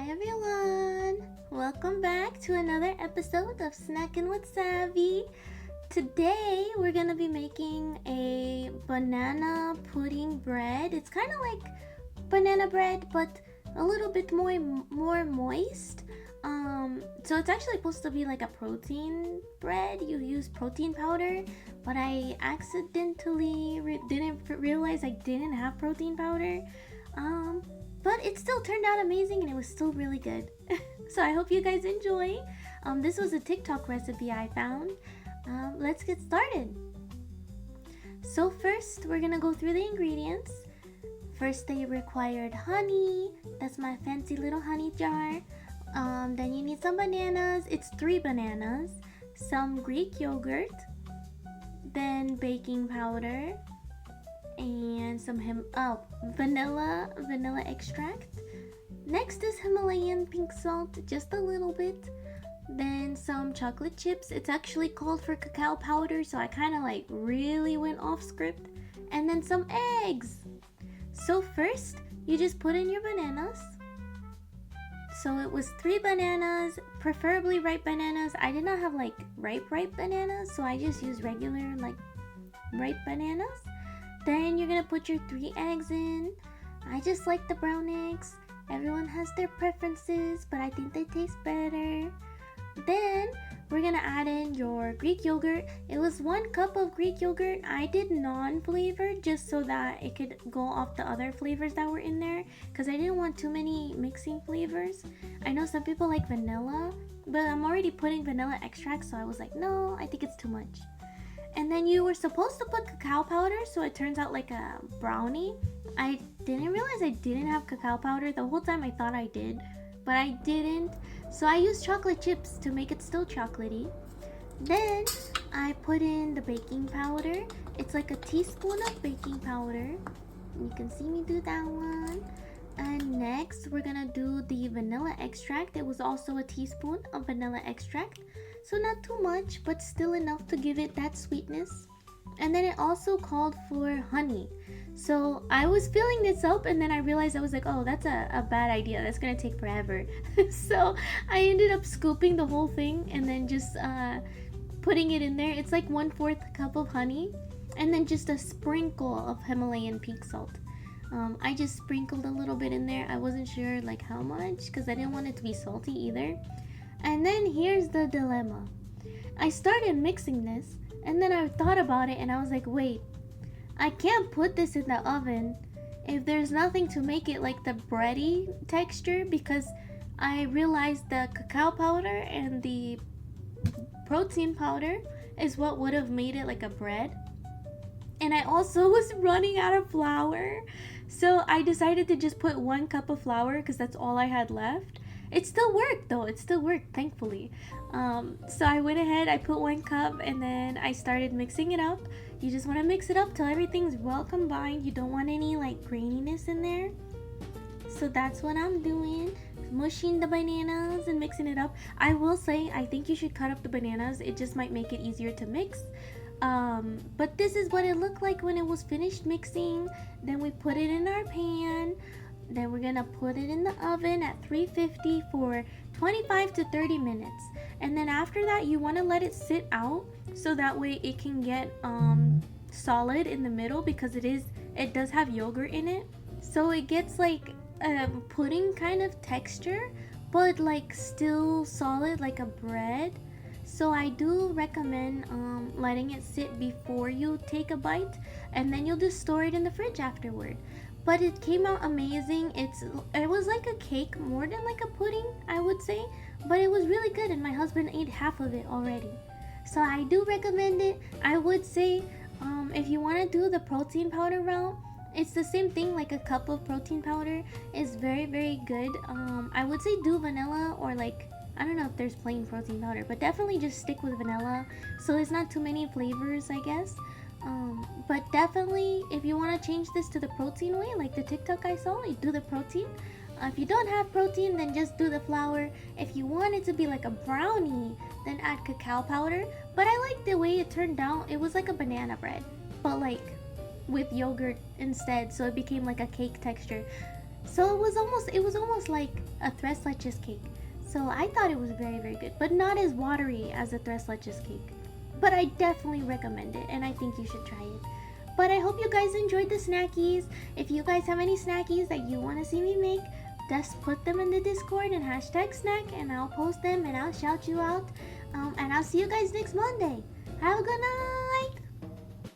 everyone! Welcome back to another episode of Snackin' with Savvy. Today we're gonna be making a banana pudding bread. It's kind of like banana bread, but a little bit more moist. So it's actually supposed to be like a protein bread. You use protein powder, but I accidentally didn't realize I didn't have protein powder. But it still turned out amazing and it was still really good. So I hope you guys enjoy. This was a TikTok recipe I found. Let's get started. So first, we're gonna go through the ingredients. First, they required honey. That's my fancy little honey jar. Then you need some bananas. It's 3 bananas. Some Greek yogurt. Then baking powder. And some vanilla extract. Next is Himalayan pink salt, just a little bit. Then some chocolate chips. It's actually called for cacao powder, so I kind of like really went off script. And then some eggs. So first, you just put in your bananas. So it was 3 bananas, preferably ripe bananas. I did not have like ripe bananas, so I just used regular like ripe bananas. Then you're gonna put your 3 eggs in. I just like the brown eggs. Everyone has their preferences, but I think they taste better. Then we're gonna add in your Greek yogurt. It was 1 cup of Greek yogurt. I did non-flavored just so that it could go off the other flavors that were in there, because I didn't want too many mixing flavors. I know some people like vanilla, but I'm already putting vanilla extract, so I was like, no, I think it's too much. And then you were supposed to put cacao powder, so it turns out like a brownie. I didn't realize I didn't have cacao powder. The whole time I thought I did, but I didn't. So I used chocolate chips to make it still chocolatey. Then I put in the baking powder. It's like a teaspoon of baking powder. You can see me do that one. And next we're gonna do the vanilla extract. It was also a teaspoon of vanilla extract. So not too much, but still enough to give it that sweetness. And then it also called for honey. So I was filling this up and then I realized I was like, oh, that's a bad idea. That's gonna take forever. So I ended up scooping the whole thing and then just putting it in there. It's like 1/4 cup of honey and then just a sprinkle of Himalayan pink salt. I just sprinkled a little bit in there. I wasn't sure like how much because I didn't want it to be salty either. And then here's the dilemma. I started mixing this and then I thought about it and I was like, wait, I can't put this in the oven if there's nothing to make it like the bready texture, because I realized the cacao powder and the protein powder is what would have made it like a bread. And I also was running out of flour. So I decided to just put 1 cup of flour because that's all I had left. It still worked though. It still worked, thankfully. So I went ahead, I put 1 cup and then I started mixing it up. You just want to mix it up till everything's well combined. You don't want any like graininess in there. So that's what I'm doing. Mushing the bananas and mixing it up. I will say, I think you should cut up the bananas. It just might make it easier to mix. But this is what it looked like when it was finished mixing. Then we put it in our pan. Then we're gonna put it in the oven at 350 for 25 to 30 minutes. And then after that, you want to let it sit out so that way it can get solid in the middle, because it does have yogurt in it. So it gets like pudding kind of texture, but like still solid like a bread. So I do recommend letting it sit before you take a bite, and then you'll just store it in the fridge afterward. But it came out amazing. It was like a cake more than like a pudding, I would say, but it was really good and my husband ate half of it already. So I do recommend it. I would say if you want to do the protein powder route, it's the same thing. Like a cup of protein powder is very good. I would say do vanilla, or like, I don't know if there's plain protein powder, but definitely just stick with vanilla so there's not too many flavors, I guess. But definitely if you want to change this to the protein way, like the TikTok I saw, you do the protein. If you don't have protein, then just do the flour. If you want it to be like a brownie, then add cacao powder. But I like the way it turned out. It was like a banana bread, but like with yogurt instead, so it became like a cake texture. So it was almost like a tres leches cake. So I thought it was very, very good, but not as watery as a tres leches cake. But I definitely recommend it, and I think you should try it. But I hope you guys enjoyed the snackies. If you guys have any snackies that you want to see me make, just put them in the Discord and hashtag snack, and I'll post them and I'll shout you out. And I'll see you guys next Monday. Have a good night.